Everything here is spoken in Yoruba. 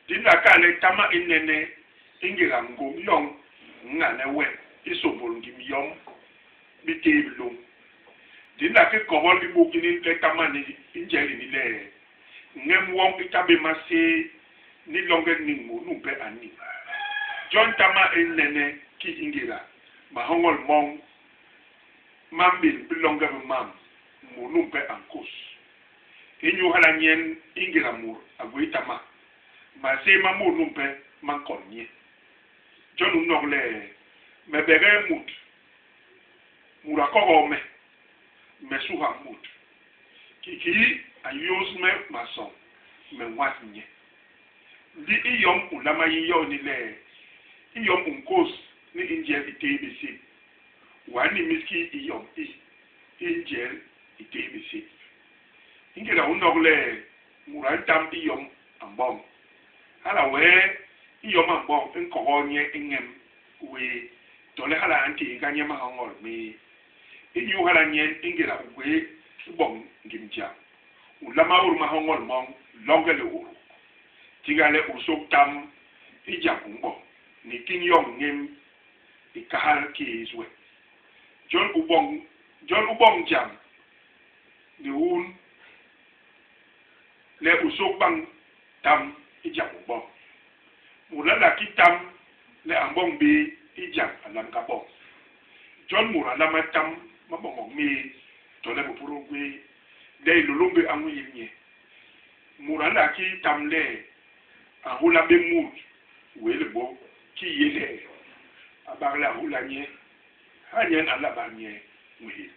dinda kale tama inene ingira ngom yong ngane we isobol ngim yom biteblo dinda ke kobol di bukini ke tama ni injeli ni le ngem wong itabe mase ni longe ni munu pe ani John tama inene ki ingira mahongol mong mambil bilonge mam munu pe ankos inyu hala nyen ingira mur agoitama mase mamu numpe mankonye John nogle me bere mut murakoro me suha mut kiki ayos me mason me watnye di iyom ulama yiyo ni le iyom unkos ni injel itebisi wani miski iyom injel itebisi ingela unogle murantam iyom ambong hala we iyom ambong enkogonye engem we tole hala anti ganye mahongol me inyu hala nyen ingela we bong ngimja ulama ur mahongol mong longele uru tigale usok tam ijabungo ni kinyong ngem ikahal kizwe John ubong jam ni un le usok bang tam ijabungo mulala kitam le ambong be ijam alam kabong John murala matam mabong me tole bupuru gwe de lulumbe amu yimye murala kitam le ahula be mut wele bo ki yele abagla hulanye hanyen alabanye muhi